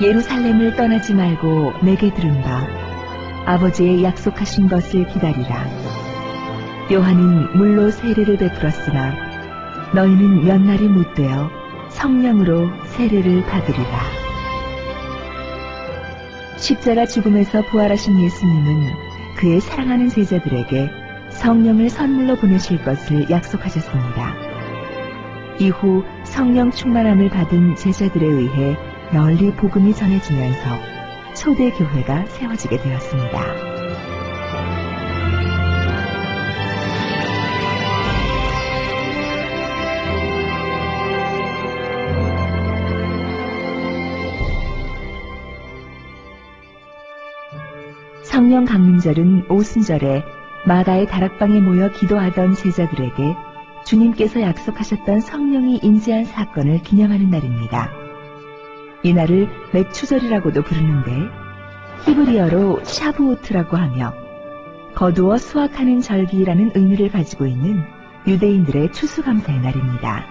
예루살렘을 떠나지 말고 내게 들은 바 아버지의 약속하신 것을 기다리라. 요한은 물로 세례를 베풀었으나 너희는 몇 날이 못 되어 성령으로 세례를 받으리라. 십자가 죽음에서 부활하신 예수님은 그의 사랑하는 제자들에게 성령을 선물로 보내실 것을 약속하셨습니다. 이후 성령 충만함을 받은 제자들에 의해 널리 복음이 전해지면서 초대 교회가 세워지게 되었습니다. 성령 강림절은 오순절에 마가의 다락방에 모여 기도하던 제자들에게 주님께서 약속하셨던 성령이 임재한 사건을 기념하는 날입니다. 이날을 맥추절이라고도 부르는데 히브리어로 샤부오트라고 하며 거두어 수확하는 절기라는 의미를 가지고 있는 유대인들의 추수감사의 날입니다.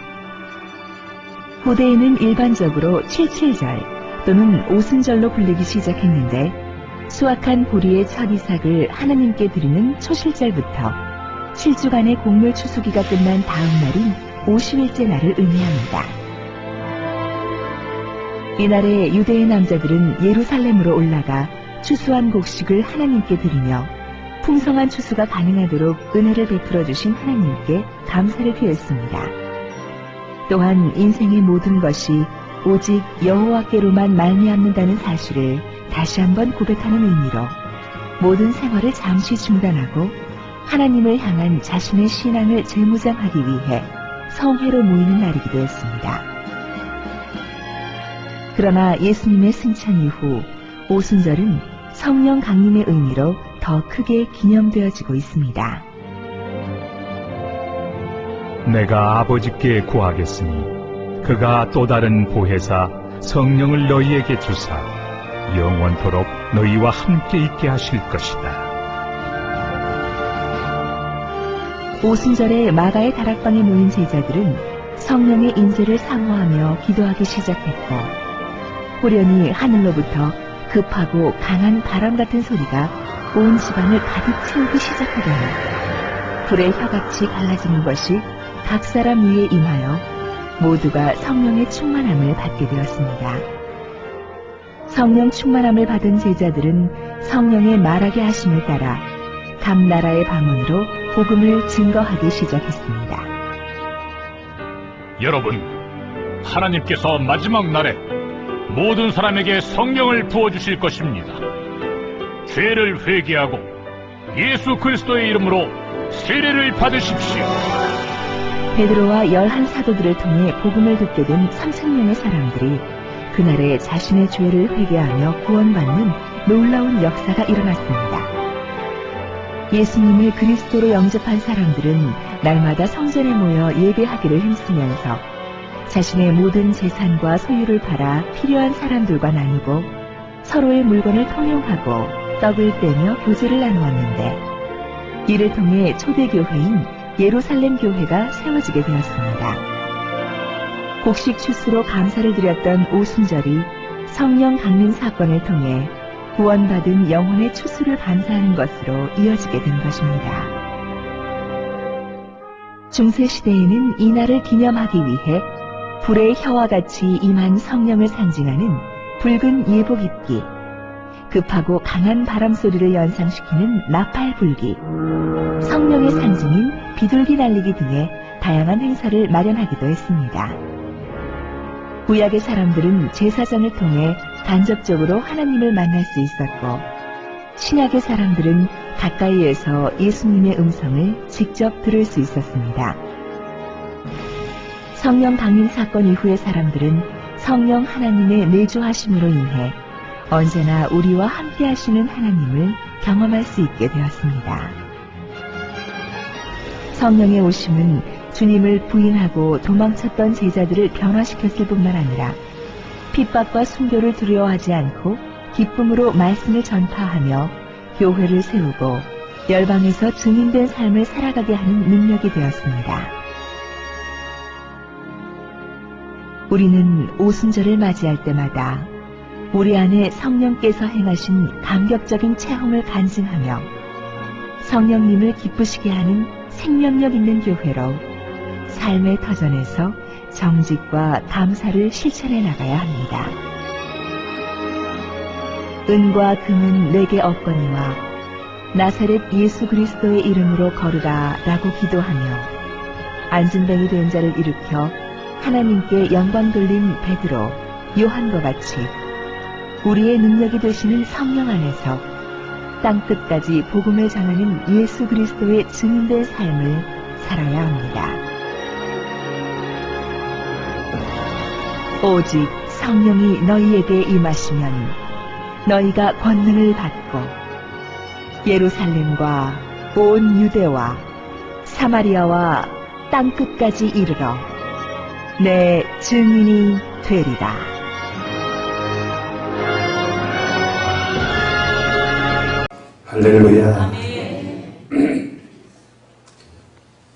고대에는 일반적으로 칠칠절 또는 오순절로 불리기 시작했는데 수확한 보리의 첫 이삭을 하나님께 드리는 초실절부터 7주간의 곡물 추수기가 끝난 다음 날인 50일째 날을 의미합니다. 이날에 유대의 남자들은 예루살렘으로 올라가 추수한 곡식을 하나님께 드리며 풍성한 추수가 가능하도록 은혜를 베풀어 주신 하나님께 감사를 표했습니다. 또한 인생의 모든 것이 오직 여호와께로만 말미암는다는 사실을 다시 한번 고백하는 의미로 모든 생활을 잠시 중단하고 하나님을 향한 자신의 신앙을 재무장하기 위해 성회로 모이는 날이기도 했습니다. 그러나 예수님의 승천 이후 오순절은 성령 강림의 의미로 더 크게 기념되어지고 있습니다. 내가 아버지께 구하겠으니 그가 또 다른 보혜사 성령을 너희에게 주사 영원토록 너희와 함께 있게 하실 것이다. 오순절에 마가의 다락방에 모인 제자들은 성령의 임재를 사모하며 기도하기 시작했고 호련히 하늘로부터 급하고 강한 바람 같은 소리가 온 집안을 가득 채우기 시작하더니 불의 혀같이 갈라지는 것이 각 사람 위에 임하여 모두가 성령의 충만함을 받게 되었습니다. 성령 충만함을 받은 제자들은 성령의 말하게 하심을 따라 각 나라의 방언으로 복음을 증거하기 시작했습니다. 여러분, 하나님께서 마지막 날에 모든 사람에게 성령을 부어주실 것입니다. 죄를 회개하고 예수 그리스도의 이름으로 세례를 받으십시오. 베드로와 11사도들을 통해 복음을 듣게 된 3,000명의 사람들이 그날에 자신의 죄를 회개하며 구원받는 놀라운 역사가 일어났습니다. 예수님을 그리스도로 영접한 사람들은 날마다 성전에 모여 예배하기를 힘쓰면서 자신의 모든 재산과 소유를 팔아 필요한 사람들과 나누고 서로의 물건을 통용하고 떡을 떼며 교제를 나누었는데 이를 통해 초대교회인 예루살렘 교회가 세워지게 되었습니다. 곡식 추수로 감사를 드렸던 오순절이 성령 강림 사건을 통해 구원받은 영혼의 추수를 감사하는 것으로 이어지게 된 것입니다. 중세시대에는 이 날을 기념하기 위해 불의 혀와 같이 임한 성령을 상징하는 붉은 예복 입기, 급하고 강한 바람 소리를 연상시키는 나팔 불기, 성령의 상징인 비둘기 날리기 등의 다양한 행사를 마련하기도 했습니다. 구약의 사람들은 제사장을 통해 간접적으로 하나님을 만날 수 있었고 신약의 사람들은 가까이에서 예수님의 음성을 직접 들을 수 있었습니다. 성령 강림 사건 이후의 사람들은 성령 하나님의 내주하심으로 인해 언제나 우리와 함께 하시는 하나님을 경험할 수 있게 되었습니다. 성령의 오심은 주님을 부인하고 도망쳤던 제자들을 변화시켰을 뿐만 아니라 핍박과 순교를 두려워하지 않고 기쁨으로 말씀을 전파하며 교회를 세우고 열방에서 증인된 삶을 살아가게 하는 능력이 되었습니다. 우리는 오순절을 맞이할 때마다 우리 안에 성령께서 행하신 감격적인 체험을 간증하며 성령님을 기쁘시게 하는 생명력 있는 교회로 삶의 터전에서 정직과 감사를 실천해 나가야 합니다. 은과 금은 내게 없거니와 나사렛 예수 그리스도의 이름으로 걸으라 라고 기도하며 안진뱅이 된 자를 일으켜 하나님께 영광 돌린 베드로, 요한과 같이 우리의 능력이 되시는 성령 안에서 땅끝까지 복음을 전하는 예수 그리스도의 증인된 삶을 살아야 합니다. 오직 성령이 너희에게 임하시면 너희가 권능을 받고 예루살렘과 온 유대와 사마리아와 땅끝까지 이르러 내 증인이 되리라. 할렐루야.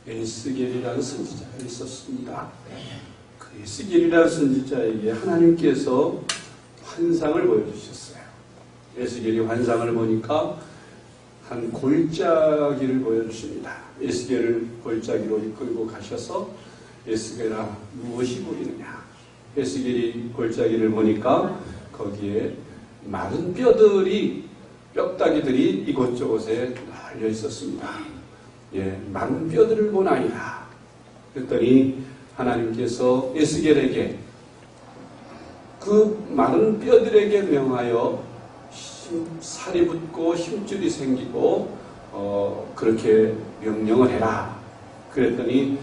에스겔이라는 선지자가 있었습니다. 그 에스겔이라는 선지자에게 하나님께서 환상을 보여주셨어요. 에스겔이 환상을 보니까 한 골짜기를 보여주십니다. 에스겔을 골짜기로 이끌고 가셔서 에스겔아 무엇이 보이느냐. 에스겔이 골짜기를 보니까 거기에 마른 뼈다귀들이 이곳저곳에 널려 있었습니다. 마른 뼈들을 보나이다. 그랬더니 하나님께서 에스겔에게 그 마른 뼈들에게 명하여 살이 붙고 힘줄이 생기고 그렇게 명령을 해라. 그랬더니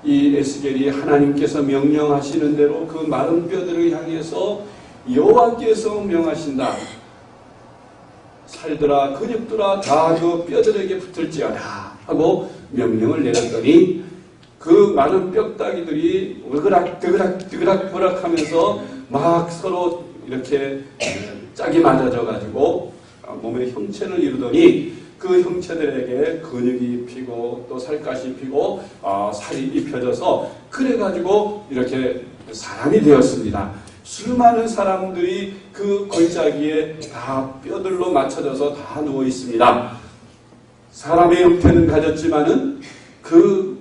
이 에스겔이 하나님께서 명령하시는 대로 그 마른 뼈들을 향해서 여호와께서 명하신다. 살들아 근육들아 다 그 뼈들에게 붙을지어다 하고 명령을 내렸더니 그 마른 뼈다귀들이 으그락 하면서 막 서로 이렇게 짝이 맞아져 가지고 몸의 형체를 이루더니 그 형체들에게 근육이 피고 또 살갗이 피고 살이 입혀져서 그래 가지고 이렇게 사람이 되었습니다. 수많은 사람들이 그 골짜기에 다 뼈들로 맞춰져서 다 누워 있습니다. 사람의 형태는 가졌지만은 그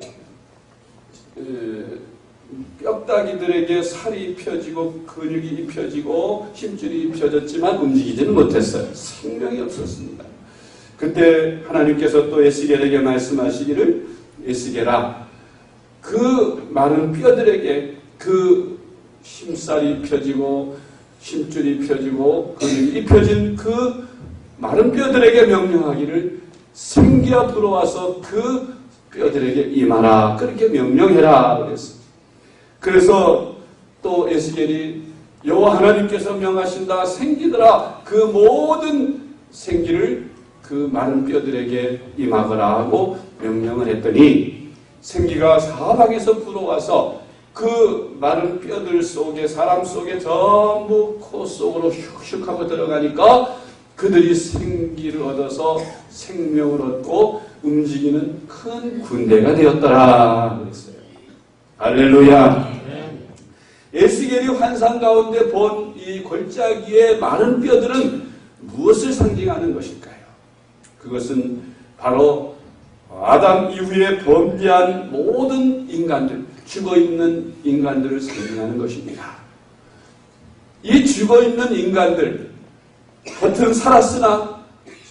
뼈다귀들에게 살이 입혀지고 근육이 입혀지고 힘줄이 입혀졌지만 움직이지는 못했어요. 생명이 없었습니다. 그때 하나님께서 또 에스겔에게 말씀하시기를 에스겔아 그 마른 뼈들에게 그 힘살이 펴지고 힘줄이 펴지고 근육이 입혀진 그 마른 뼈들에게 명령하기를 생기가 불어와서 그 뼈들에게 임하라. 그렇게 명령해라. 그랬습니다. 그래서 또 에스겔이 여호와 하나님께서 명하신다. 생기더라. 그 모든 생기를 그 마른 뼈들에게 임하거라 하고 명령을 했더니 생기가 사방에서 불어와서 그 마른 뼈들 속에 사람 속에 전부 코 속으로 슉슉 하고 들어가니까 그들이 생기를 얻어서 생명을 얻고 움직이는 큰 군대가 되었더라 그랬어요. 할렐루야. 에스겔이 환상 가운데 본 이 골짜기의 많은 뼈들은 무엇을 상징하는 것일까요? 그것은 바로 아담 이후에 범죄한 모든 인간들, 죽어있는 인간들을 상징하는 것입니다. 이 죽어있는 인간들, 겉은 살았으나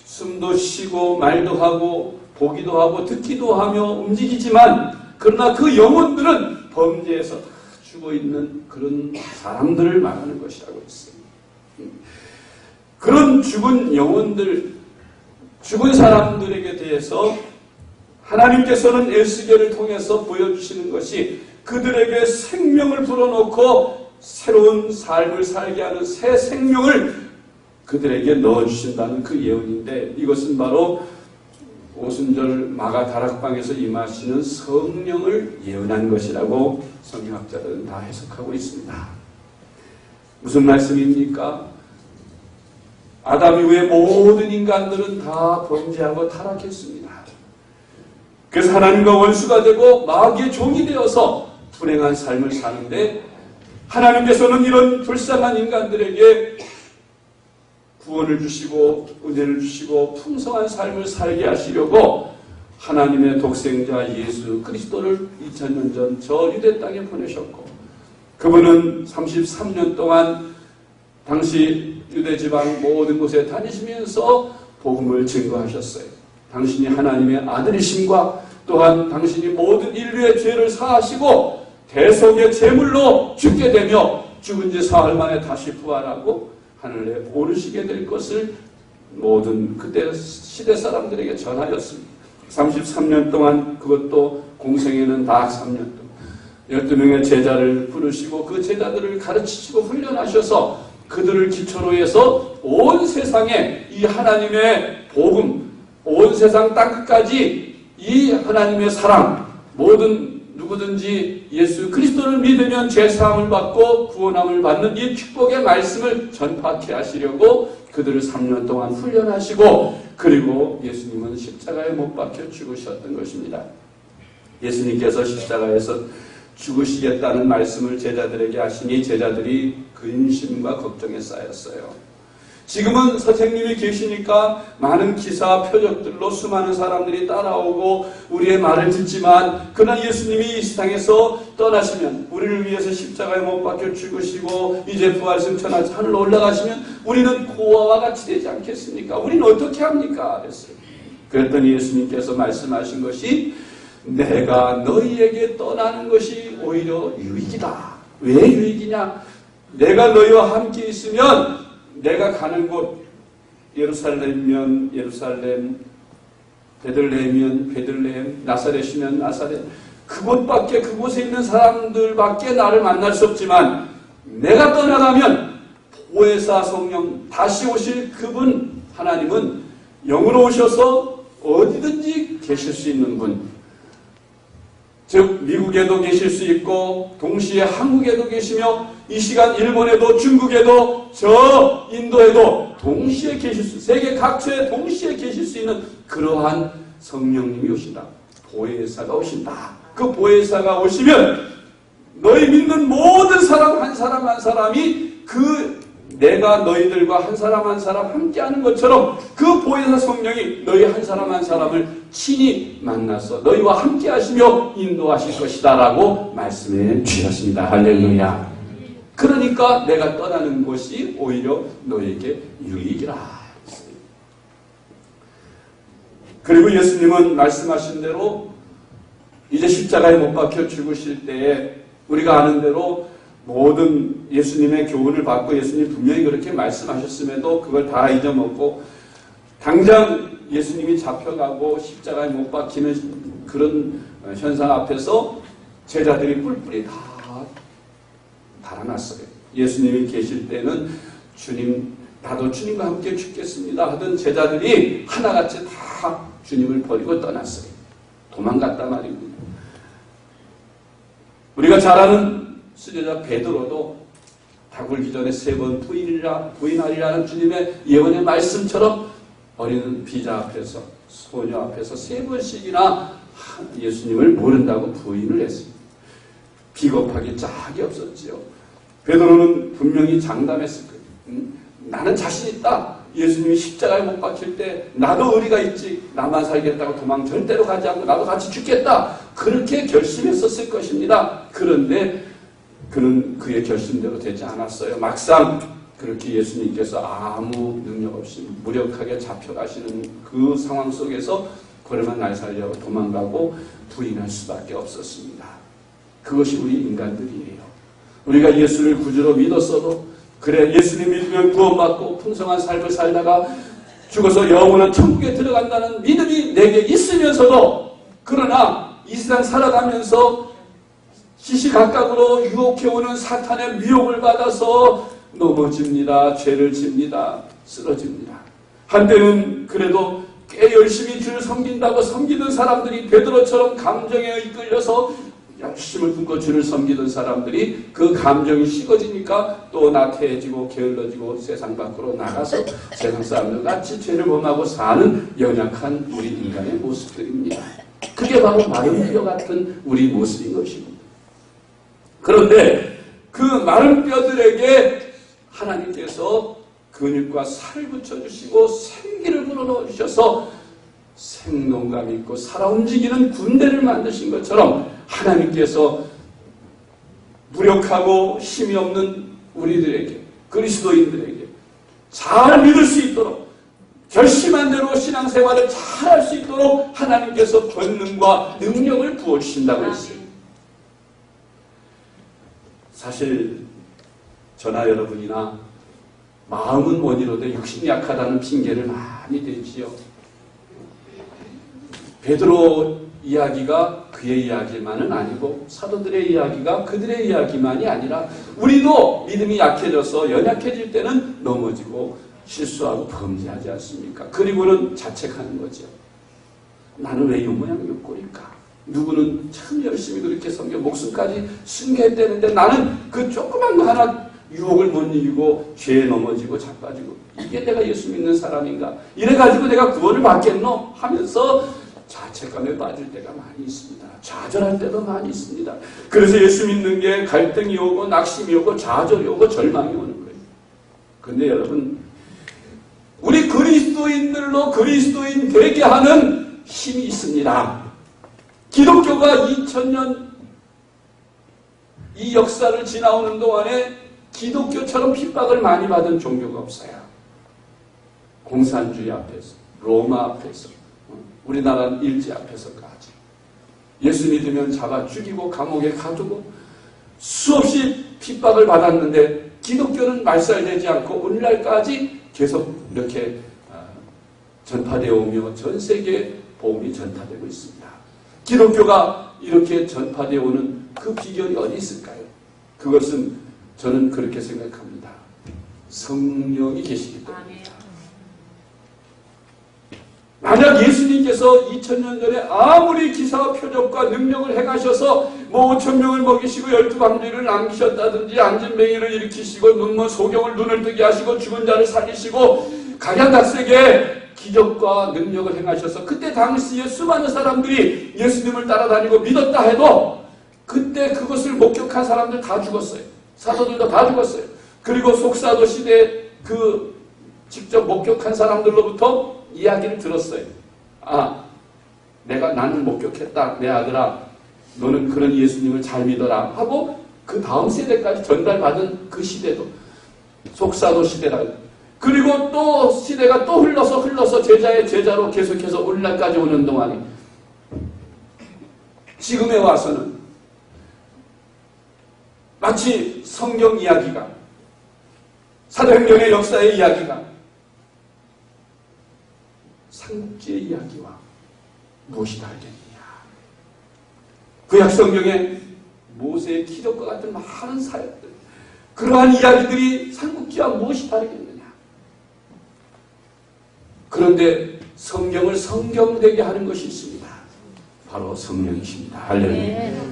숨도 쉬고 말도 하고 보기도 하고 듣기도 하며 움직이지만 그러나 그 영혼들은 범죄에서 다 죽어있는 그런 사람들을 말하는 것이라고 했습니다. 그런 죽은 영혼들, 죽은 사람들에게 대해서 하나님께서는 에스겔을 통해서 보여주시는 것이 그들에게 생명을 불어넣고 새로운 삶을 살게 하는 새 생명을 그들에게 넣어주신다는 그 예언인데 이것은 바로 오순절 마가 다락방에서 임하시는 성령을 예언한 것이라고 성경학자들은 다 해석하고 있습니다. 무슨 말씀입니까? 아담 이후에 모든 인간들은 다 범죄하고 타락했습니다. 그래서 하나님과 원수가 되고 마귀의 종이 되어서 불행한 삶을 사는데 하나님께서는 이런 불쌍한 인간들에게 구원을 주시고 은혜를 주시고 풍성한 삶을 살게 하시려고 하나님의 독생자 예수 그리스도를 2000년 전 저 유대 땅에 보내셨고, 그분은 33년 동안 당시 유대 지방 모든 곳에 다니시면서 복음을 증거하셨어요. 당신이 하나님의 아들이심과 또한 당신이 모든 인류의 죄를 사하시고 대속의 제물로 죽게 되며 죽은 지 사흘 만에 다시 부활하고 하늘에 오르시게 될 것을 모든 그때 시대 사람들에게 전하였습니다. 33년 동안, 그것도 공생에는 다 3년 동안 12명의 제자를 부르시고 그 제자들을 가르치시고 훈련하셔서 그들을 기초로 해서 온 세상에 이 하나님의 복음, 온 세상 땅끝까지 이 하나님의 사랑, 모든 누구든지 예수 그리스도를 믿으면 죄사함을 받고 구원함을 받는 이 축복의 말씀을 전파케 하시려고 그들을 3년 동안 훈련하시고, 그리고 예수님은 십자가에 못 박혀 죽으셨던 것입니다. 예수님께서 십자가에서 죽으시겠다는 말씀을 제자들에게 하시니 제자들이 근심과 걱정에 쌓였어요. 지금은 선생님이 계시니까 많은 기사 표적들로 수많은 사람들이 따라오고 우리의 말을 듣지만, 그러나 예수님이 이 세상에서 떠나시면, 우리를 위해서 십자가에 못 박혀 죽으시고 이제 부활승천하셔서 하늘로 올라가시면 우리는 고아와 같이 되지 않겠습니까? 우리는 어떻게 합니까? 그랬어요. 그랬더니 예수님께서 말씀하신 것이, 내가 너희에게 떠나는 것이 오히려 유익이다. 왜 유익이냐? 내가 너희와 함께 있으면 내가 가는 곳, 예루살렘이면 예루살렘, 베들레헴이면 베들레헴, 나사렛이면 나사렛, 그곳밖에, 그곳에 있는 사람들밖에 나를 만날 수 없지만 내가 떠나가면 보혜사 성령, 다시 오실 그분 하나님은 영으로 오셔서 어디든지 계실 수 있는 분, 즉 미국에도 계실 수 있고 동시에 한국에도 계시며 이 시간 일본에도 중국에도 저 인도에도 동시에 계실 수, 세계 각처에 동시에 계실 수 있는 그러한 성령님이 오신다. 보혜사가 오신다. 그 보혜사가 오시면 너희 믿는 모든 사람 한 사람 한 사람이 그 내가 너희들과 한 사람 한 사람 함께하는 것처럼 그 보혜사 성령이 너희 한 사람 한 사람을 친히 만나서 너희와 함께하시며 인도하실 것이다 라고 말씀해 주셨습니다. 할렐루야. 그러니까 내가 떠나는 것이 오히려 너에게 유익이라. 그리고 예수님은 말씀하신 대로 이제 십자가에 못 박혀 죽으실 때에 우리가 아는 대로 모든 예수님의 교훈을 받고 예수님 분명히 그렇게 말씀하셨음에도 그걸 다 잊어먹고 당장 예수님이 잡혀가고 십자가에 못 박히는 그런 현상 앞에서 제자들이 뿔뿔이 다 달아났어요. 예수님이 계실 때는 주님, 나도 주님과 함께 죽겠습니다 하던 제자들이 하나같이 다 주님을 버리고 떠났어요. 도망갔단 말입니다. 우리가 잘 아는 수제자 베드로도 다 굴기 전에 3번 부인하리라는 주님의 예언의 말씀처럼 어린 비자 앞에서, 소녀 앞에서 3번씩이나 예수님을 모른다고 부인을 했습니다. 비겁하기 짝이 없었지요. 베드로는 분명히 장담했을 거예요. 나는 자신 있다. 예수님이 십자가에 못 박힐 때 나도 의리가 있지. 나만 살겠다고 도망 절대로 가지 않고 나도 같이 죽겠다. 그렇게 결심했었을 것입니다. 그런데 그는 그의 결심대로 되지 않았어요. 막상 그렇게 예수님께서 아무 능력 없이 무력하게 잡혀가시는 그 상황 속에서 그러면 날 살려고 도망가고 부인할 수밖에 없었습니다. 그것이 우리 인간들이에요. 우리가 예수를 구주로 믿었어도, 그래 예수님 믿으면 구원받고 풍성한 삶을 살다가 죽어서 영원한 천국에 들어간다는 믿음이 내게 있으면서도, 그러나 이 세상 살아가면서 시시각각으로 유혹해오는 사탄의 미혹을 받아서 넘어집니다. 죄를 집니다. 쓰러집니다. 한때는 그래도 꽤 열심히 주를 섬긴다고 섬기던 사람들이 베드로처럼 감정에 이끌려서 열심을 품고 주를 섬기던 사람들이 그 감정이 식어지니까 또 나태해지고 게을러지고 세상 밖으로 나가서 세상 사람들 같이 죄를 범하고 사는 연약한 우리 인간의 모습들입니다. 그게 바로 마른 피와 같은 우리 모습인 것입니다. 그런데 그 마른 뼈들에게 하나님께서 근육과 살을 붙여주시고 생기를 불어넣어 주셔서 생동감 있고 살아 움직이는 군대를 만드신 것처럼 하나님께서 무력하고 힘이 없는 우리들에게, 그리스도인들에게 잘 믿을 수 있도록, 결심한 대로 신앙생활을 잘 할 수 있도록 하나님께서 권능과 능력을 부어주신다고 했어요. 사실 저나 여러분이나 마음은 원이로되 육신이 약하다는 핑계를 많이 대지요. 베드로 이야기가 그의 이야기만은 아니고 사도들의 이야기가 그들의 이야기만이 아니라 우리도 믿음이 약해져서 연약해질 때는 넘어지고 실수하고 범죄하지 않습니까? 그리고는 자책하는 거죠. 나는 왜 이 모양 이 꼴일까? 누구는 참 열심히 그렇게 섬겨 목숨까지 순교했다는데 나는 그 조그만 거 하나 유혹을 못 이기고 죄에 넘어지고 자빠지고 이게 내가 예수 믿는 사람인가? 이래가지고 내가 구원을 받겠노? 하면서 자책감에 빠질 때가 많이 있습니다. 좌절할 때도 많이 있습니다. 그래서 예수 믿는 게 갈등이 오고 낙심이 오고 좌절이 오고 절망이 오는 거예요. 그런데 여러분, 우리 그리스도인들로 그리스도인 되게 하는 힘이 있습니다. 기독교가 2000년 이 역사를 지나오는 동안에 기독교처럼 핍박을 많이 받은 종교가 없어요. 공산주의 앞에서, 로마 앞에서, 우리나라 일제 앞에서까지 예수 믿으면 잡아 죽이고 감옥에 가두고 수없이 핍박을 받았는데 기독교는 말살되지 않고 오늘날까지 계속 이렇게 전파되어 오며 전 세계에 복음이 전파되고 있습니다. 기독교가 이렇게 전파되어 오는 그 비결이 어디 있을까요? 그것은 저는 그렇게 생각합니다. 성령이 계시기 때문입니다. 만약 예수님께서 2000년 전에 아무리 기사와 표적과 능력을 행하셔서 뭐 5,000명을 먹이시고 12방주를 남기셨다든지 안진뱅이를 일으키시고 눈먼 소경을 눈을 뜨게 하시고 죽은 자를 살리시고 각양각색의 기적과 능력을 행하셔서 그때 당시에 수많은 사람들이 예수님을 따라다니고 믿었다 해도 그때 그것을 목격한 사람들 다 죽었어요. 사도들도 다 죽었어요. 그리고 속사도 시대에 그 직접 목격한 사람들로부터 이야기를 들었어요. 나는 목격했다. 내 아들아, 너는 그런 예수님을 잘 믿어라 하고 그 다음 세대까지 전달받은 그 시대도 속사도 시대라. 그리고 또 시대가 또 흘러서 제자의 제자로 계속해서 오늘날까지 오는 동안에 지금에 와서는 마치 성경 이야기가, 사도행전의 역사의 이야기가 삼국지의 이야기와 무엇이 다르겠느냐. 구약 성경에 모세의 기적과 같은 많은 사역들, 그러한 이야기들이 삼국지와 무엇이 다르겠느냐. 그런데 성경을 성경되게 하는 것이 있습니다. 바로 성령이십니다. 할렐루야.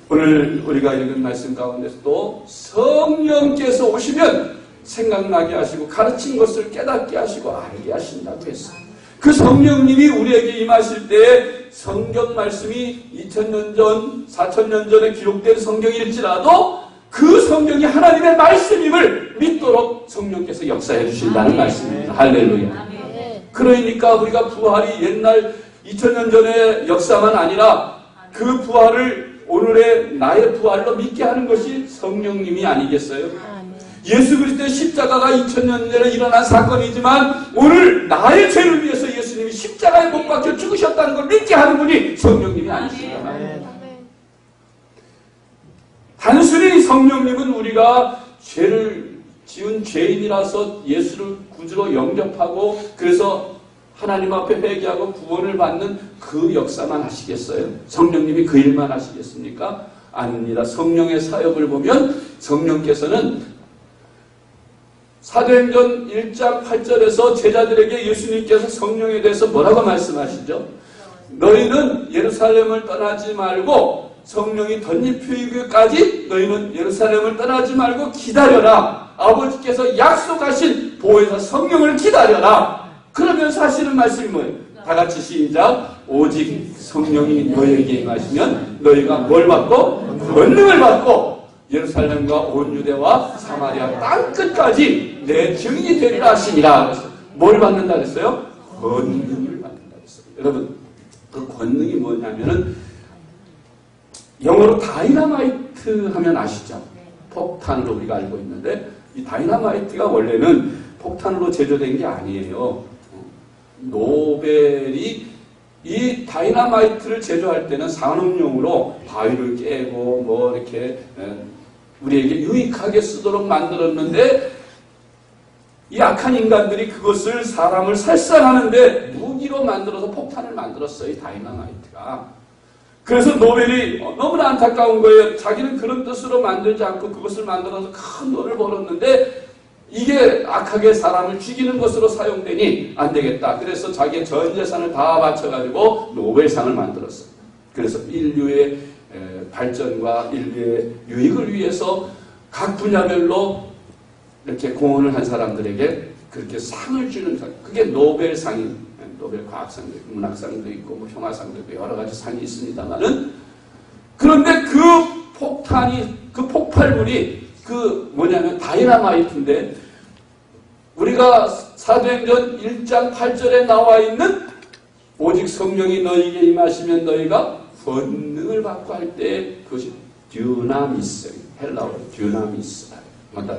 오늘 우리가 읽은 말씀 가운데서도 성령께서 오시면 생각나게 하시고 가르친 것을 깨닫게 하시고 알게 하신다고 했어요. 그 성령님이 우리에게 임하실 때 성경 말씀이 2000년 전, 4000년 전에 기록된 성경일지라도 그 성경이 하나님의 말씀임을 믿도록 성령께서 역사해 주신다는 말씀입니다. 할렐루야. 그러니까 우리가 부활이 옛날 2000년 전의 역사만 아니라 그 부활을 오늘의 나의 부활로 믿게 하는 것이 성령님이 아니겠어요? 예수 그리스도의 십자가가 2000년 전에 일어난 사건이지만 오늘 나의 죄를 위해서 예수님이 십자가에 못 박혀 죽으셨다는 걸 믿게 하는 분이 성령님이 아니십니까? 단순히 성령님은 우리가 죄를 지은 죄인이라서 예수를 구주로 영접하고 그래서 하나님 앞에 회개하고 구원을 받는 그 역사만 하시겠어요? 성령님이 그 일만 하시겠습니까? 아닙니다. 성령의 사역을 보면 성령께서는 사도행전 1장 8절에서 제자들에게 예수님께서 성령에 대해서 뭐라고 말씀하시죠? 너희는 예루살렘을 떠나지 말고 성령이 덧입히기까지 너희는 예루살렘을 떠나지 말고 기다려라. 아버지께서 약속하신 보혜사 성령을 기다려라. 그러면서 하시는 말씀이 뭐예요? 다 같이 시작. 오직 성령이 너희에게 임하시면 너희가 뭘 받고? 권능을 받고 예루살렘과 온 유대와 사마리아 땅끝까지 내 증인이 되리라 하시니라. 뭘 받는다 그랬어요? 권능을 받는다 그랬어요. 여러분, 그 권능이 뭐냐면은 영어로 다이너마이트 하면 아시죠? 폭탄으로 우리가 알고 있는데 이 다이너마이트가 원래는 폭탄으로 제조된 게 아니에요. 노벨이 이 다이너마이트를 제조할 때는 산업용으로 바위를 깨고 뭐 이렇게 우리에게 유익하게 쓰도록 만들었는데 이 악한 인간들이 그것을 사람을 살상하는데 무기로 만들어서 폭탄을 만들었어요. 이 다이너마이트가. 그래서 노벨이 너무나 안타까운 거예요. 자기는 그런 뜻으로 만들지 않고 그것을 만들어서 큰 돈을 벌었는데 이게 악하게 사람을 죽이는 것으로 사용되니 안 되겠다. 그래서 자기의 전 재산을 다 바쳐가지고 노벨상을 만들었어요. 그래서 인류의 발전과 인류의 유익을 위해서 각 분야별로 이렇게 공헌을 한 사람들에게 그렇게 상을 주는 상. 그게 노벨상이, 노벨 과학상도 있고 문학상도 있고 뭐 평화상도 있고 여러 가지 상이 있습니다만은 그런데 그 폭탄이, 그 폭발물이 그 뭐냐면 다이너마이트인데 우리가 사도행전 1장 8절에 나와 있는 오직 성령이 너희에게 임하시면 너희가 권능을 받고 할 때 그것이 듀나미스, 헬라어로 듀나미스다. 맞다.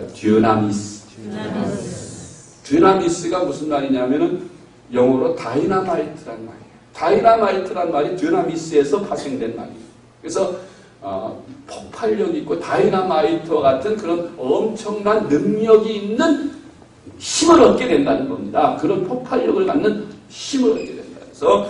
듀나미스가 무슨 말이냐면은 영어로 다이너마이트란 말이에요. 다이너마이트란 말이 듀나미스에서 파생된 말이에요. 그래서 폭발력이 있고 다이너마이트와 같은 그런 엄청난 능력이 있는 힘을 얻게 된다는 겁니다. 그런 폭발력을 갖는 힘을 얻게 된다. 그래서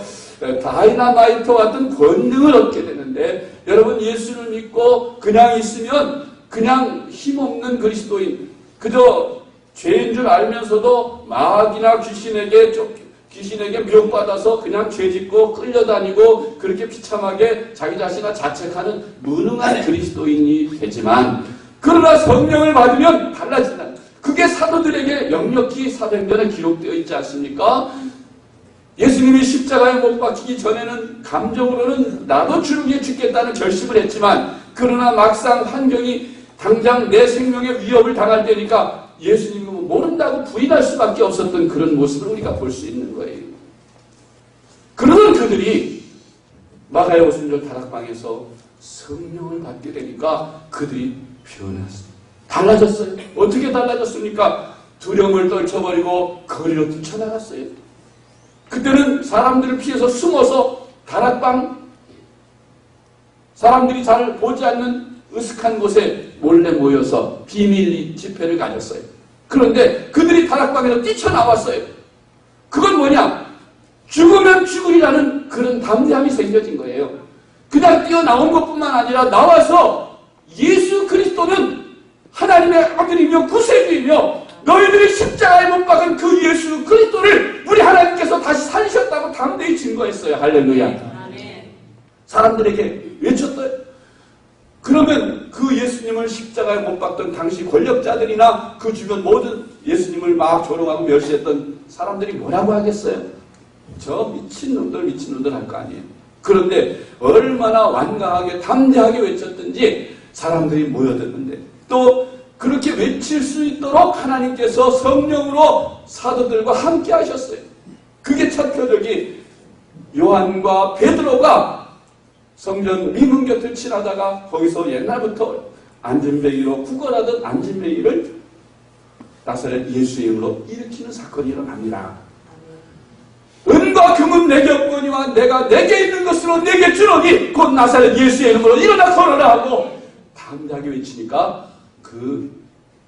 다이너마이트와 같은 권능을 얻게 되는데 여러분 예수를 믿고 그냥 있으면 그냥 힘없는 그리스도인 그저 죄인 줄 알면서도 마귀나 귀신에게 미혹받아서 그냥 죄짓고 끌려다니고 그렇게 비참하게 자기 자신을 자책하는 무능한 그리스도인이 되지만 그러나 성령을 받으면 달라진다. 그게 사도들에게 역력히 사도행전에 기록되어 있지 않습니까? 예수님이 십자가에 못 박히기 전에는 감정으로는 나도 주를 위해 죽겠다는 결심을 했지만 그러나 막상 환경이 당장 내 생명의 위협을 당할 때니까 예수님은 모른다고 부인할 수밖에 없었던 그런 모습을 우리가 볼 수 있는 거예요. 그러던 그들이 마가의 오순절 다락방에서 성령을 받게 되니까 그들이 변했어요. 달라졌어요. 어떻게 달라졌습니까? 두려움을 떨쳐버리고 거리로 뛰쳐나갔어요. 그때는 사람들을 피해서 숨어서 다락방, 사람들이 잘 보지 않는 으슥한 곳에 몰래 모여서 비밀 집회를 가졌어요. 그런데 그들이 다락방에서 뛰쳐나왔어요. 그건 뭐냐? 죽으면 죽으리라는 그런 담대함이 생겨진 거예요. 그냥 뛰어나온 것뿐만 아니라 나와서 예수 그리스도는 하나님의 아들이며 구세주이며 너희들이 십자가에 못 박은 그 예수 그리스도를 우리 하나님께서 다시 살리셨다고 담대히 증거했어요. 할렐루야. 사람들에게 외쳤어요. 그러면 그 예수님을 십자가에 못 박던 당시 권력자들이나 그 주변 모든 예수님을 막 조롱하고 멸시했던 사람들이 뭐라고 하겠어요? 저 미친놈들 할 거 아니에요. 그런데 얼마나 완강하게 담대하게 외쳤든지 사람들이 모여들었는데 또 그렇게 외칠 수 있도록 하나님께서 성령으로 사도들과 함께 하셨어요. 그게 첫 표적이 요한과 베드로가 성전 미문 곁을 지나다가 거기서 옛날부터 안진뱅이로 구걸하던 안진뱅이를 나사렛 예수의 이름으로 일으키는 사건이 일어납니다. 은과 금은 내게 없거니와 내가 내게 있는 것으로 내게 주노니 곧 나사렛 예수의 이름으로 일어나 걸어라 하고 담대하게 외치니까 그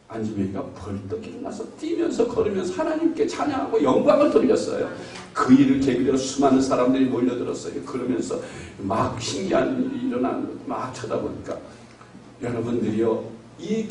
안진뱅이가 벌떡 일어나서 뛰면서 걸으면서 하나님께 찬양하고 영광을 돌렸어요. 그 일을 계기로 수많은 사람들이 몰려들었어요. 그러면서 막 신기한 일이 일어나는 것 막 쳐다보니까 여러분들이요 이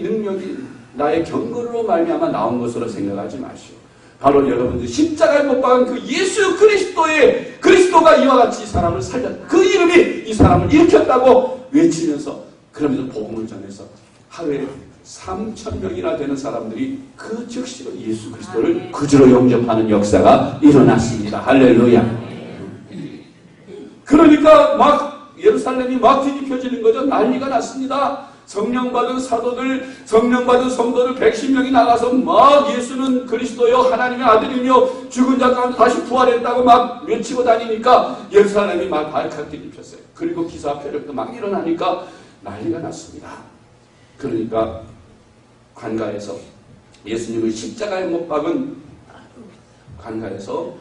능력이 나의 경건으로 말미암아 나온 것으로 생각하지 마시오. 바로 여러분들 십자가에 못 박은 그 예수 그리스도가 이와 같이 이 사람을 살렸다. 그 이름이 이 사람을 일으켰다고 외치면서 그러면서 복음을 전해서 하루에 3,000명이나 되는 사람들이 그 즉시로 예수 그리스도를 구주로 영접하는 역사가 일어났습니다. 할렐루야. 그러니까 막 예루살렘이 막 뒤집혀지는 거죠. 난리가 났습니다. 성령 받은 사도들, 성령 받은 성도들 110명이 나가서 막 예수는 그리스도요 하나님의 아들이며 죽은 자 가운데 다시 부활했다고 막 외치고 다니니까 예루살렘이 막 발칵 뒤집혔어요. 그리고 기사표력도 막 일어나니까 난리가 났습니다. 그러니까 관가에서 예수님을 십자가에 못 박은 관가에서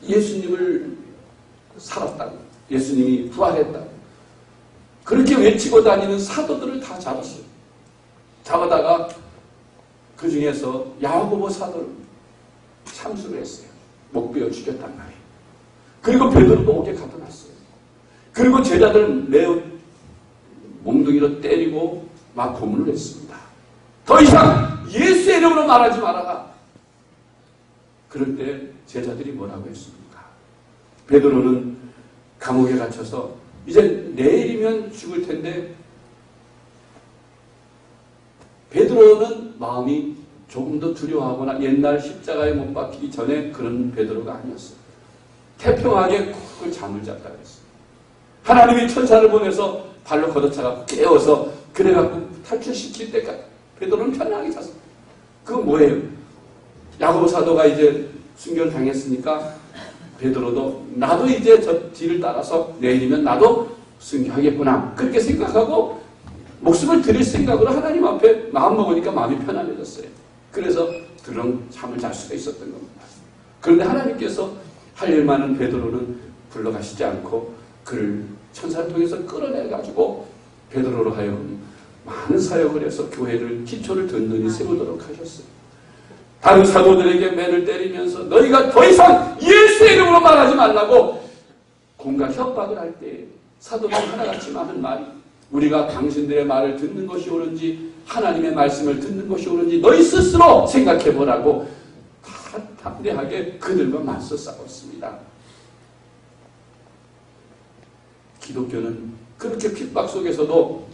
예수님을 살았다고, 예수님이 부활했다고 그렇게 외치고 다니는 사도들을 다 잡았어요. 잡아다가 그 중에서 야고보 사도를 참수를 했어요. 목베어 죽였단 말이에요. 그리고 베드로도 옥에 가둬놨어요. 그리고 제자들 매우 몽둥이로 때리고 막 고문을 했습니다. 더 이상 예수의 이름으로 말하지 말아라. 그럴 때 제자들이 뭐라고 했습니까? 베드로는 감옥에 갇혀서 이제 내일이면 죽을 텐데 베드로는 마음이 조금 더 두려워하거나 옛날 십자가에 못 박히기 전에 그런 베드로가 아니었어요. 태평하게 쿡 잠을 잤다 그랬어요. 하나님이 천사를 보내서 발로 걷어차가 깨워서 그래갖고 탈출시킬 때까지 베드로는 편안하게 잤어요. 그건 뭐예요? 야고보 사도가 이제 순교를 당했으니까 베드로도 나도 이제 저 뒤를 따라서 내일이면 나도 순교하겠구나 그렇게 생각하고 목숨을 드릴 생각으로 하나님 앞에 마음먹으니까 마음이 편안해졌어요. 그래서 그런 잠을 잘 수가 있었던 겁니다. 그런데 하나님께서 할 일 많은 베드로는 불러가시지 않고 그를 천사를 통해서 끌어내가지고 베드로로 하여금 많은 사역을 해서 교회를 기초를 든든히 세우도록 하셨어요. 다른 사도들에게 맨을 때리면서 너희가 더 이상 예수의 이름으로 말하지 말라고 공과 협박을 할 때 사도들 하나같이 하는 말이 우리가 당신들의 말을 듣는 것이 옳은지 하나님의 말씀을 듣는 것이 옳은지 너희 스스로 생각해보라고 다 담대하게 그들과 맞서 싸웠습니다. 기독교는 그렇게 핍박 속에서도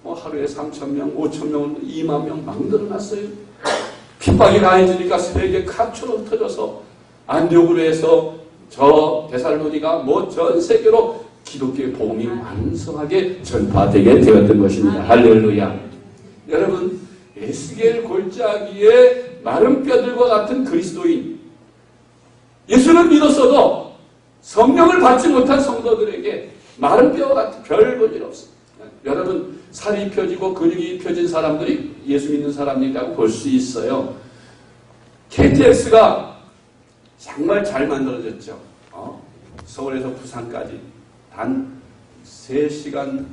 하루에 3,000명, 5,000명, 2만 명 막 늘어났어요. 핍박이 가해지니까 세계 각처로 흩어져서 안디옥으로 해서 저 데살로니가 전 세계로 기독교의 복음이 왕성하게 전파되게 되었던 것입니다. 할렐루야. 여러분, 에스겔 골짜기에 마른 뼈들과 같은 그리스도인, 예수는 믿었어도 성령을 받지 못한 성도들에게 마른 뼈와 같은 별 볼 일 없습니다. 여러분, 살이 펴지고 근육이 펴진 사람들이 예수 믿는 사람이라고 볼 수 있어요. KTX가 정말 잘 만들어졌죠. 서울에서 부산까지 단 3시간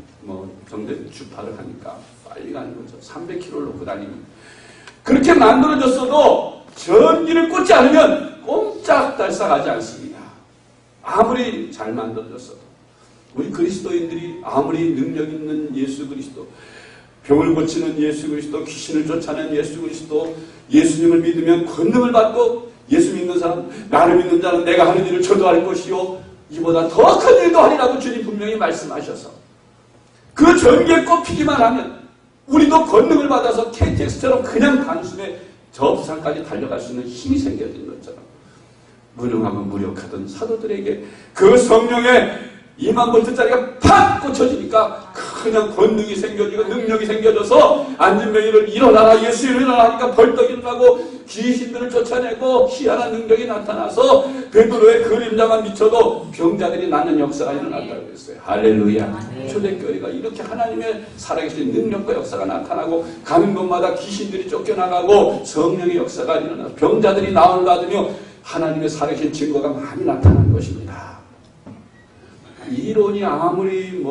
정도 주파를 하니까 빨리 가는 거죠. 300km를 놓고 다니면. 그렇게 만들어졌어도 전기를 꽂지 않으면 꼼짝달싹하지 않습니다. 아무리 잘 만들어졌어도. 우리 그리스도인들이 아무리 능력 있는 예수 그리스도, 병을 고치는 예수 그리스도, 귀신을 쫓아내는 예수 그리스도, 예수님을 믿으면 권능을 받고 예수 믿는 사람, 나를 믿는 자는 내가 하는 일을 저도 할 것이요 이보다 더 큰 일도 하리라고 주님 분명히 말씀하셔서 그 전기에 꼽히기만 하면 우리도 권능을 받아서 KTX처럼 그냥 단숨에 저 부산까지 달려갈 수 있는 힘이 생겨진 것처럼 무능하고 무력하던 사도들에게 그 성령의 2만 볼트짜리가 팍 꽂혀지니까 그냥 권능이 생겨지고 능력이 생겨져서 앉은 명의를 일어나라 예수 일어나라 하니까 벌떡 일어나고 귀신들을 쫓아내고 희한한 능력이 나타나서 베드로의 그림자만 미쳐도 병자들이 낫는 역사가 일어났다고 그랬어요. 할렐루야. 초대교회가 이렇게 하나님의 살아계신 능력과 역사가 나타나고 가는 곳마다 귀신들이 쫓겨나가고 성령의 역사가 일어나서 병자들이 나음을 받으며 하나님의 살아계신 증거가 많이 나타난 것입니다. 이론이 아무리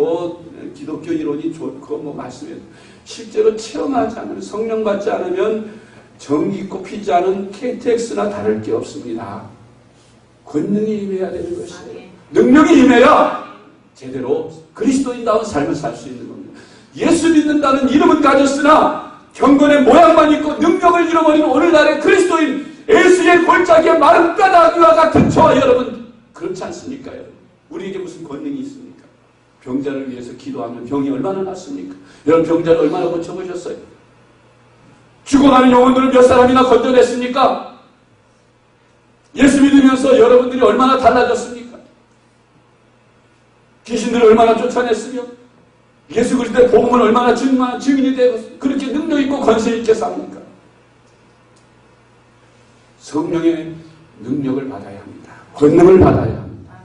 기독교 이론이 좋고 말씀해도 실제로 체험하지 않으면 성령 받지 않으면 정이 있고 피지 않은 KTX나 다를 게 없습니다. 권능이 임해야 되는 것이에요. 능력이 임해야 제대로 그리스도인다운 삶을 살 수 있는 겁니다. 예수 믿는다는 이름은 가졌으나 경건의 모양만 있고 능력을 잃어버린 오늘날의 그리스도인 에스겔 골짜기의 마른 뼈다귀와 같은 저와 여러분 그렇지 않습니까? 우리에게 무슨 권능이 있습니까? 병자를 위해서 기도하면 병이 얼마나 낫습니까? 여러분 병자를 얼마나 고쳐보셨어요? 죽어가는 영혼들을 몇 사람이나 건져냈습니까? 예수 믿으면서 여러분들이 얼마나 달라졌습니까? 귀신들을 얼마나 쫓아냈으며 예수 그리스도의 복음을 얼마나 증인이 되고 그렇게 능력 있고 권세 있게 삽니까? 성령의 능력을 받아야 합니다. 권능을 받아야 합니다.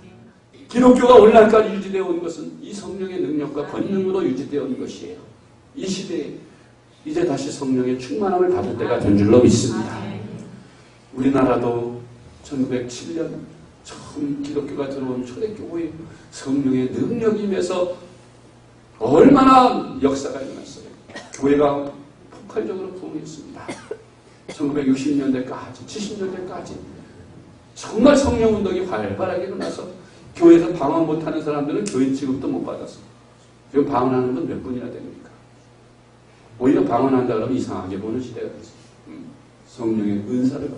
기독교가 오늘날까지 유지되어 온 것은 이 성령의 능력과 권능으로 유지되어 온 것이에요. 이 시대에 이제 다시 성령의 충만함을 받을 때가 된 줄로 믿습니다. 우리나라도 1907년 처음 기독교가 들어온 초대교회에 성령의 능력이 임해서 얼마나 역사가 일어났어요. 교회가 폭발적으로 부흥했습니다. 1960년대까지 70년대까지 정말 성령운동이 활발하게 일어나서 교회에서 방언 못하는 사람들은 교인 취급도 못 받았어요. 지금 방언하는 건 몇 분이나 됩니까? 오히려 방언한다 그러면 이상하게 보는 시대가 됐어요. 성령의 은사를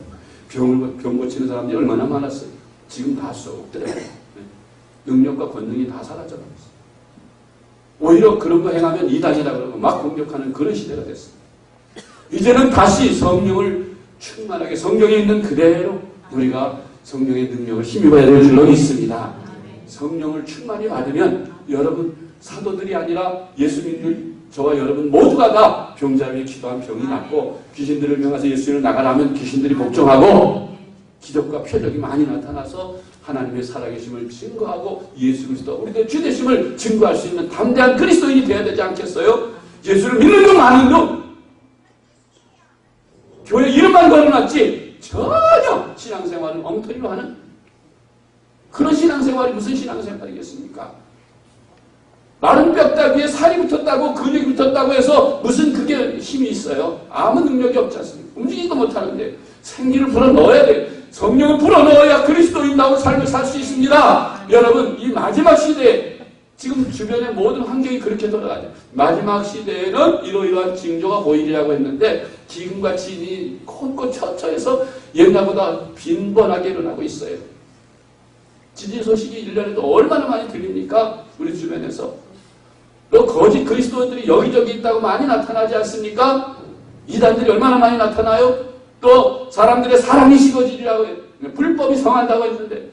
병 고치는 사람들이 얼마나 많았어요. 지금 다 쏙 들어요. 능력과 권능이 다 사라져버렸어요. 오히려 그런 거 행하면 이단이라 그러고 막 공격하는 그런 시대가 됐어요. 이제는 다시 성령을 충만하게 성경에 있는 그대로 우리가 성령의 능력을 힘입어야 될 줄로 믿습니다. 성령을 충만히 받으면 여러분 사도들이 아니라 예수 믿는 저와 여러분 모두가 다 병자위에 기도한 병이 낫고 귀신들을 명하서 예수를 나가라면 귀신들이 복종하고 기적과 표적이 많이 나타나서 하나님의 살아계심을 증거하고 예수 그리스도 우리들의 주되심을 증거할 수 있는 담대한 그리스도인이 되어야 되지 않겠어요? 예수를 믿는 놈 아는 놈 교회 이름만 걸어놨지 전혀 신앙생활을 엉터리로 하는 그런 신앙생활이 무슨 신앙생활이겠습니까? 마른 뼈다귀에 살이 붙었다고 근육이 붙었다고 해서 무슨 그게 힘이 있어요? 아무 능력이 없지 않습니까? 움직이지도 못하는데 생기를 불어넣어야 돼요. 성령을 불어넣어야 그리스도인다운 삶을 살 수 있습니다. 여러분 이 마지막 시대에 지금 주변의 모든 환경이 그렇게 돌아가죠. 마지막 시대에는 이러이러한 징조가 보이리라고 했는데 기근과 진이 콘콘 처처해서 옛날보다 빈번하게 일어나고 있어요. 지진 소식이 1년에도 얼마나 많이 들립니까? 우리 주변에서. 또 거짓 그리스도인들이 여기저기 있다고 많이 나타나지 않습니까? 이단들이 얼마나 많이 나타나요? 또 사람들의 사랑이 식어지리라고 해요. 불법이 성한다고 했는데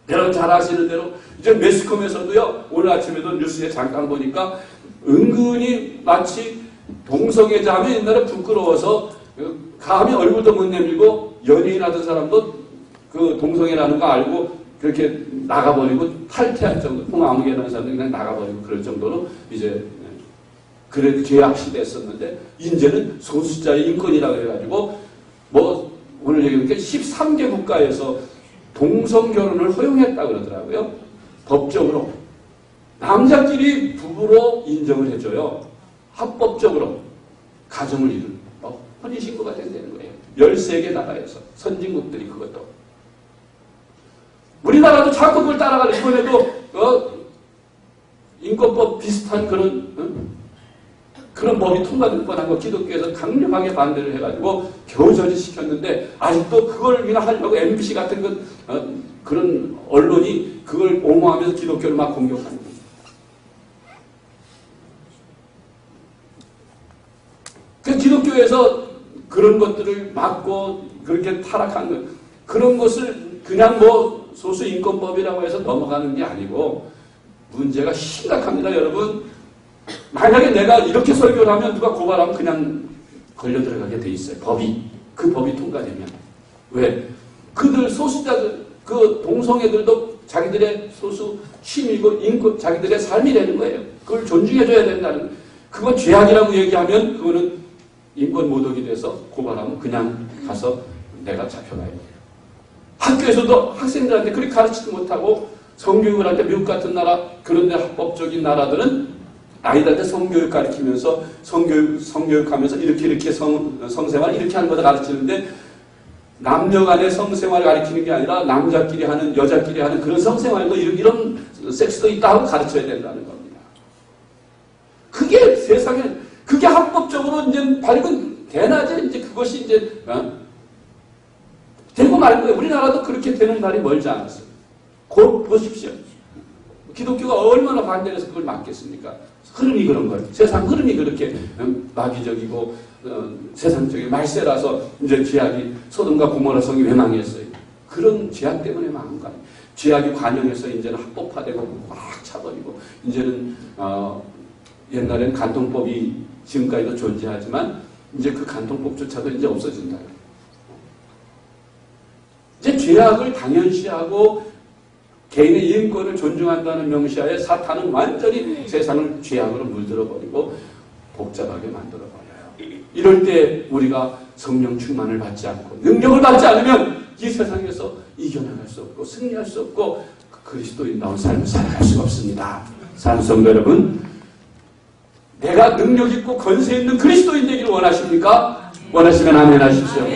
여러분 잘 아시는 대로 이제 매스컴에서도요. 오늘 아침에도 뉴스에 잠깐 보니까 은근히 마치 동성애자 하면 옛날에 부끄러워서 감히 얼굴도 못 내밀고 연예인 하던 사람도 그 동성애라는 거 알고 그렇게 나가버리고 탈퇴할 정도, 홍아무개라는 사람도 그냥 나가버리고 그럴 정도로 이제 그래도 계약시대였었는데 이제는 소수자의 인권이라고 해가지고 뭐 오늘 얘기하니까 13개 국가에서 동성결혼을 허용했다고 그러더라고요. 법적으로. 남자끼리 부부로 인정을 해줘요. 합법적으로 가정을 이룬 혼인신고가 된다는 거예요. 13개 나라에서 선진국들이 그것도. 우리나라도 자꾸 그걸 따라가는 이번에도 인권법 비슷한 그런 법이 통과될 뻔한 거 기독교에서 강력하게 반대를 해가지고 겨우 저지시켰는데 아직도 그걸 그냥 하려고 MBC 같은 그런 언론이 그걸 옹호하면서 기독교를 막 공격하는 거예요. 그 기독교에서 그런 것들을 막고 그렇게 타락한 것 그런 것을 그냥 뭐 소수 인권법이라고 해서 넘어가는 게 아니고 문제가 심각합니다, 여러분. 만약에 내가 이렇게 설교를 하면 누가 고발하면 그냥 걸려 들어가게 돼 있어요. 그 법이 통과되면. 왜? 그들 소수자들, 그 동성애들도 자기들의 소수 취미고 인권, 자기들의 삶이 되는 거예요. 그걸 존중해줘야 된다는. 그건 죄악이라고 얘기하면 그거는 인권 모독이 돼서 고발하면 그냥 가서 내가 잡혀가야 돼요. 학교에서도 학생들한테 그렇게 가르치지 못하고 성교육을 할 때 미국 같은 나라 그런데 합법적인 나라들은 아이들한테 성교육 가르치면서 성교육하면서 이렇게 성생활 이렇게 하는 거다 가르치는데 남녀 간의 성생활을 가르치는 게 아니라 남자끼리 하는 여자끼리 하는 그런 성생활도 이런 섹스도 있다 하고 가르쳐야 된다는 겁니다. 그게 세상에 그게 합법적으로 이제 발견되나지 이제 그것이 이제 되고 말 거예요. 우리나라도 그렇게 되는 날이 멀지 않았어요. 곧 보십시오. 기독교가 얼마나 반대해서 그걸 막겠습니까? 흐름이 그런 거예요. 세상 흐름이 그렇게 마귀적이고 세상적인 말세라서 이제 죄악이 소돔과 고모라 성이 왜 망했어요? 그런 죄악 때문에 망한 거 아니에요. 죄악이 관영해서 이제는 합법화되고 꽉 차버리고 이제는 옛날엔 간통법이 지금까지도 존재하지만 이제 그 간통법조차도 이제 없어진다. 이제 죄악을 당연시하고 개인의 인권을 존중한다는 명시하에 사탄은 완전히 세상을 죄악으로 물들어버리고 복잡하게 만들어버려요. 이럴 때 우리가 성령 충만을 받지 않고 능력을 받지 않으면 이 세상에서 이겨나갈 수 없고 승리할 수 없고 그리스도인다운 삶을 살아갈 수가 없습니다. 사랑하는 성도 여러분, 내가 능력 있고 권세 있는 그리스도인 되기를 원하십니까? 원하시면 아멘 하십시오.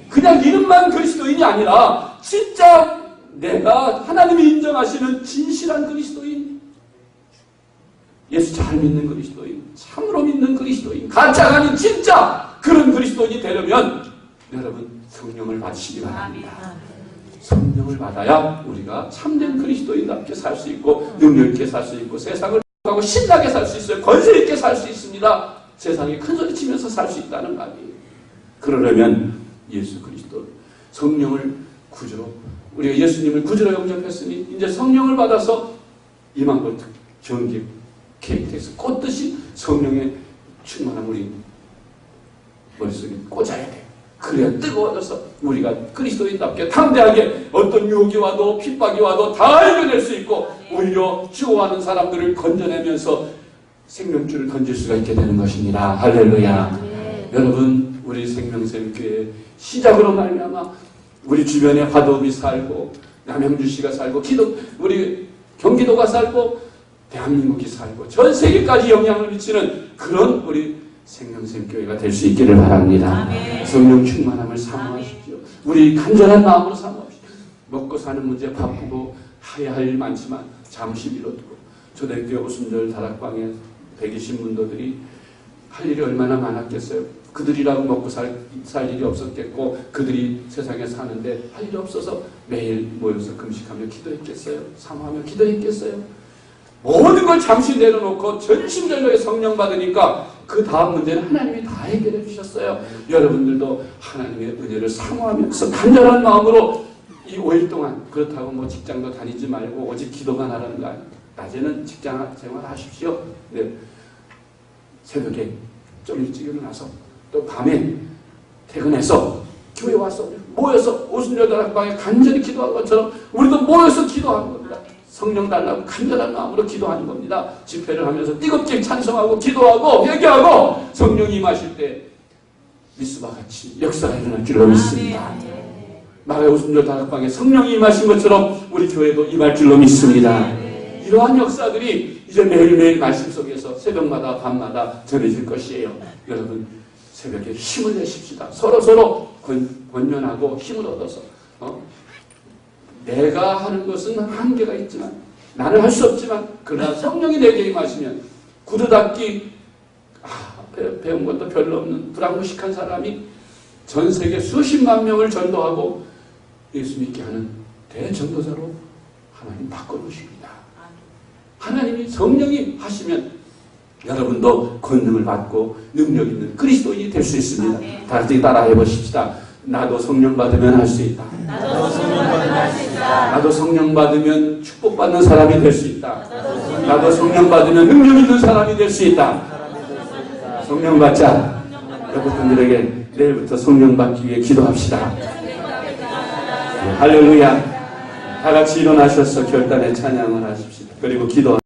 그냥 이름만 그리스도인이 아니라 진짜 내가 하나님이 인정하시는 진실한 그리스도인, 예수 잘 믿는 그리스도인, 참으로 믿는 그리스도인, 가짜가 아닌 진짜 그런 그리스도인이 되려면 여러분 성령을 받으시기 바랍니다. 성령을 받아야 우리가 참된 그리스도인답게 살 수 있고 능력 있게 살 수 있고 세상을 하고 신나게 살 수 있어요. 권세 있게 살 수 있습니다. 세상에 큰 소리 치면서 살 수 있다는 말이에요. 그러려면 예수 그리스도 성령을 구주로, 우리가 예수님을 구주로 영접했으니 이제 성령을 받아서 이만걸 전기 KTX 꽂듯이 성령의 충만함 우리 머릿속에 꽂아야 돼. 그래야 뜨거워져서 우리가 그리스도인답게 담대하게 어떤 유혹이 와도 핍박이 와도 다 이겨낼 수 있고 오히려 죽어가는 사람들을 건져내면서 생명줄을 던질 수가 있게 되는 것입니다. 할렐루야. 여러분, 우리 생명샘교회 시작으로 말미암아 우리 주변에 화도읍이 살고 남양주시가 살고 우리 경기도가 살고 대한민국이 살고 전 세계까지 영향을 미치는 그런 우리 생명샘교회가 될 수 있기를 바랍니다. 성령 충만함을 사모하십시오. 우리 간절한 마음으로 사모하십시오. 먹고 사는 문제 바쁘고 해야 할 일 많지만 잠시 미뤄두고 초대교회 오순절 다락방에 120문도들이 할 일이 얼마나 많았겠어요. 그들이라고 먹고 살 일이 없었겠고 그들이 세상에 사는데 할 일이 없어서 매일 모여서 금식하며 기도했겠어요. 사모하며 기도했겠어요. 모든 걸 잠시 내려놓고 전심전력의 성령 받으니까 그 다음 문제는 하나님이 다 해결해 주셨어요. 여러분들도 하나님의 은혜를 사모하면서 간절한 마음으로 이 5일 동안, 그렇다고 뭐 직장도 다니지 말고 오직 기도만 하라는 거 아니에요. 낮에는 직장 생활 하십시오. 네. 새벽에 좀 일찍 일어나서 또 밤에 퇴근해서 교회 와서 모여서 오순절 다락방에 간절히 기도한 것처럼 우리도 모여서 기도하는 겁니다. 성령 달라고 간절한 마음으로 기도하는 겁니다. 집회를 하면서 뜨겁게 찬송하고 기도하고 회개하고 성령이 임하실 때 미스바 같이 역사가 일어날 줄로 믿습니다. 마가의 오순절 다락방에 성령이 임하신 것처럼 우리 교회도 임할 줄로 믿습니다. 이러한 역사들이 이제 매일매일 말씀 속에서 새벽마다 밤마다 전해질 것이에요. 여러분 새벽에 힘을 내십시다. 서로 권면하고 힘을 얻어서 내가 하는 것은 한계가 있지만 나는 할 수 없지만 그러나 성령이 내게 임하시면 구두닦기 배운 것도 별로 없는 불황무식한 사람이 전 세계 수십만 명을 전도하고 예수 믿게 하는 대전도자로 하나님 바꿔놓으십니다. 하나님이 성령이 하시면 여러분도 권능을 받고 능력 있는 그리스도인이 될 수 있습니다. 다 같이 따라해 보십시다. 나도 성령 받으면 할 수 있다. 나도 성령 받으면 축복받는 사람이 될 수 있다. 나도 성령 받으면 능력 있는 사람이 될 수 있다. 성령 받자. 여러분들에게 내일부터 성령 받기 위해 기도합시다. 할렐루야. 다 같이 일어나셔서 결단의 찬양을 하십시다. 그리고 기도